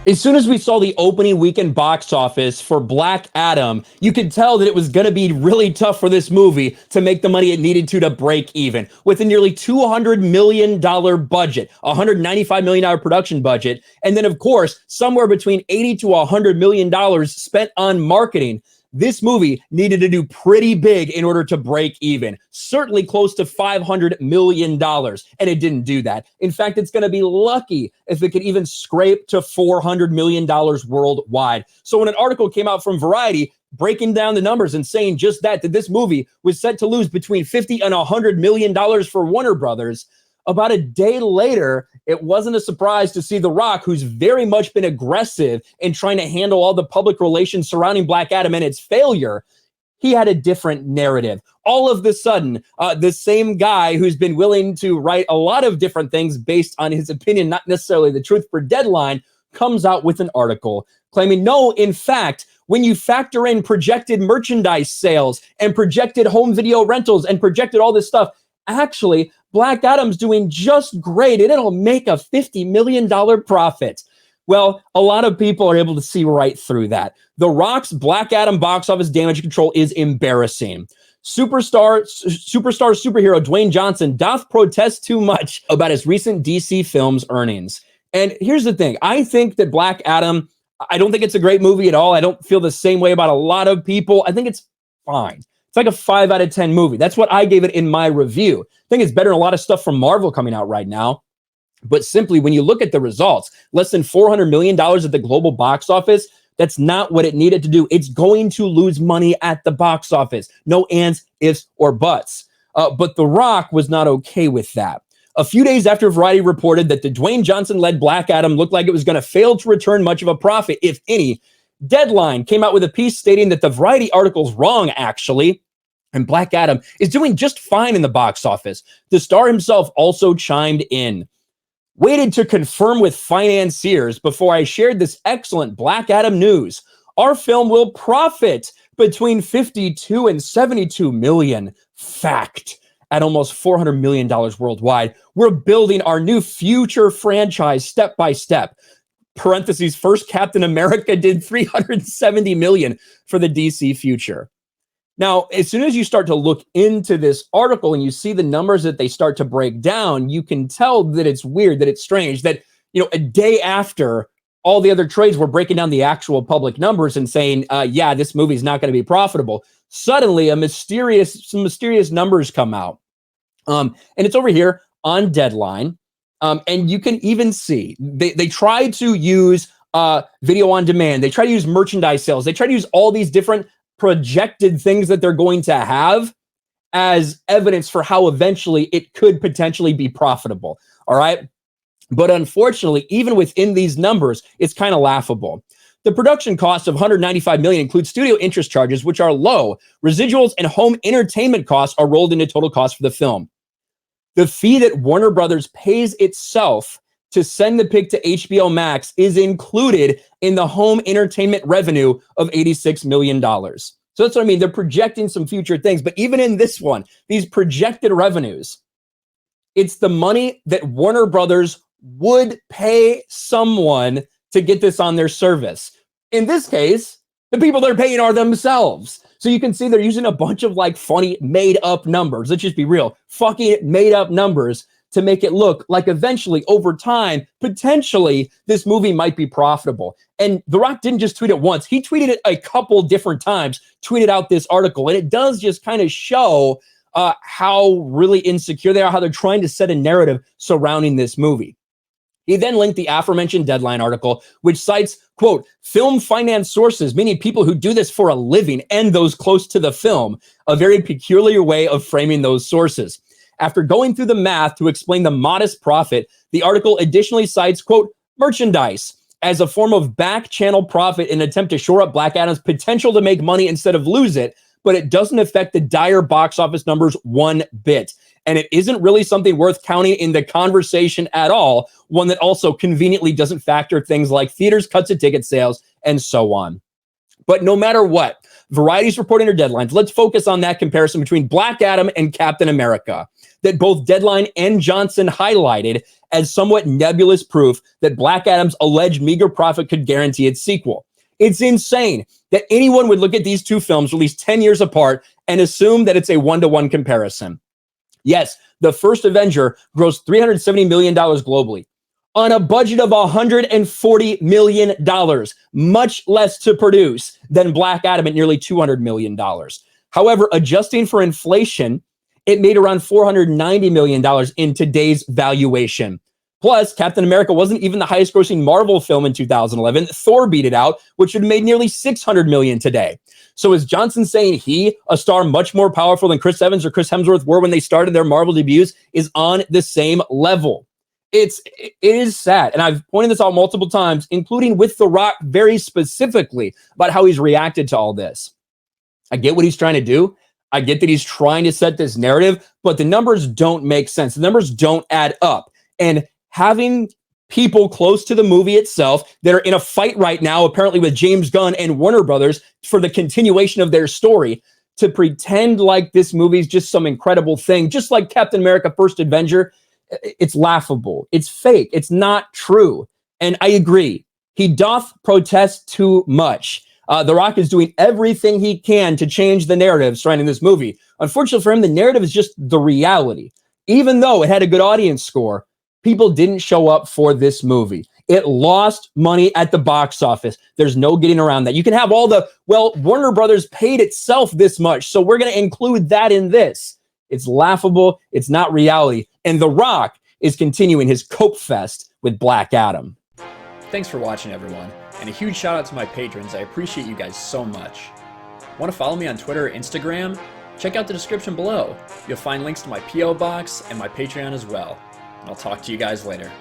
As soon as we saw the opening weekend box office for Black Adam, you could tell that it was going to be really tough for this movie to make the money it needed to break even. With a nearly $200 million budget, $195 million production budget, and then, of course, somewhere between $80 to $100 million spent on marketing, this movie needed to do pretty big in order to break even, certainly close to $500 million, and it didn't do that. In fact, it's going to be lucky if it could even scrape to $400 million worldwide. So when an article came out from Variety breaking down the numbers and saying just that this movie was set to lose between $50 and $100 million for Warner Brothers, about a day later, it wasn't a surprise to see The Rock, who's very much been aggressive in trying to handle all the public relations surrounding Black Adam and its failure. He had a different narrative. All of the sudden, the same guy who's been willing to write a lot of different things based on his opinion, not necessarily the truth, for Deadline, comes out with an article claiming, no, in fact, when you factor in projected merchandise sales and projected home video rentals and projected all this stuff, actually, Black Adam's doing just great, and it'll make a $50 million profit. Well, a lot of people are able to see right through that. The Rock's Black Adam box office damage control is embarrassing. Superstar superhero Dwayne Johnson doth protest too much about his recent DC films earnings. And here's the thing. I think that Black Adam, I don't think it's a great movie at all. I don't feel the same way about a lot of people. I think it's fine. It's like a 5 out of 10 movie. That's what I gave it in my review. I think it's better than a lot of stuff from Marvel coming out right now. But simply, when you look at the results, less than $400 million at the global box office, that's not what it needed to do. It's going to lose money at the box office. No ands, ifs, or buts. But The Rock was not okay with that. A few days after Variety reported that the Dwayne Johnson-led Black Adam looked like it was going to fail to return much of a profit, if any, Deadline came out with a piece stating that the Variety article's wrong, actually, and Black Adam is doing just fine in the box office. The star himself also chimed in. Waited to confirm with financiers before I shared this excellent Black Adam news. Our film will profit between 52 and 72 million. Fact. At almost $400 million worldwide. We're building our new future franchise step by step. Parentheses, first Captain America did 370 million for the DC future. Now, as soon as you start to look into this article and you see the numbers that they start to break down, you can tell that it's weird, that it's strange, that, a day after all the other trades were breaking down the actual public numbers and saying, yeah, this movie's not going to be profitable. Suddenly, some mysterious numbers come out. And it's over here on Deadline. And you can even see they try to use video on demand. They try to use merchandise sales. They try to use all these different projected things that they're going to have as evidence for how eventually it could potentially be profitable. All right. But unfortunately, even within these numbers, it's kind of laughable. The production cost of $195 million includes studio interest charges, which are low. Residuals and home entertainment costs are rolled into total cost for the film. The fee that Warner Brothers pays itself to send the pick to HBO Max is included in the home entertainment revenue of $86 million. So that's what I mean. They're projecting some future things. But even in this one, these projected revenues, it's the money that Warner Brothers would pay someone to get this on their service. In this case, the people they're paying are themselves. So you can see they're using a bunch of funny made up numbers. Let's just be real. Fucking made up numbers to make it look like eventually, over time, potentially, this movie might be profitable. And The Rock didn't just tweet it once. He tweeted it a couple different times, tweeted out this article. And it does just kind of show how really insecure they are, how they're trying to set a narrative surrounding this movie. He then linked the aforementioned Deadline article, which cites, quote, film finance sources, meaning people who do this for a living and those close to the film, a very peculiar way of framing those sources. After going through the math to explain the modest profit, the article additionally cites, quote, merchandise as a form of back channel profit in an attempt to shore up Black Adam's potential to make money instead of lose it, but it doesn't affect the dire box office numbers one bit. And it isn't really something worth counting in the conversation at all, one that also conveniently doesn't factor things like theaters, cuts of ticket sales, and so on. But no matter what, Variety's reporting their deadlines. Let's focus on that comparison between Black Adam and Captain America that both Deadline and Johnson highlighted as somewhat nebulous proof that Black Adam's alleged meager profit could guarantee its sequel. It's insane that anyone would look at these two films released 10 years apart and assume that it's a one-to-one comparison. Yes, the first Avenger grossed $370 million globally on a budget of $140 million, much less to produce than Black Adam at nearly $200 million. However, adjusting for inflation, it made around $490 million in today's valuation. Plus, Captain America wasn't even the highest grossing Marvel film in 2011. Thor beat it out, which would have made nearly $600 million today. So is Johnson saying he, a star much more powerful than Chris Evans or Chris Hemsworth were when they started their Marvel debuts, is on the same level? It is sad. And I've pointed this out multiple times, including with The Rock very specifically about how he's reacted to all this. I get what he's trying to do. I get that he's trying to set this narrative, but the numbers don't make sense. The numbers don't add up. And having people close to the movie itself that are in a fight right now, apparently with James Gunn and Warner Brothers for the continuation of their story, to pretend like this movie is just some incredible thing, just like Captain America First Avenger, it's laughable. It's fake. It's not true. And I agree. He doth protest too much. The Rock is doing everything he can to change the narrative surrounding this movie. Unfortunately for him, the narrative is just the reality. Even though it had a good audience score, people didn't show up for this movie. It lost money at the box office. There's no getting around that. You can have all the, well, Warner Brothers paid itself this much, so we're going to include that in this. It's laughable. It's not reality. And The Rock is continuing his cope fest with Black Adam. Thanks for watching, everyone. And a huge shout out to my patrons. I appreciate you guys so much. Want to follow me on Twitter or Instagram? Check out the description below. You'll find links to my P.O. box and my Patreon as well. I'll talk to you guys later.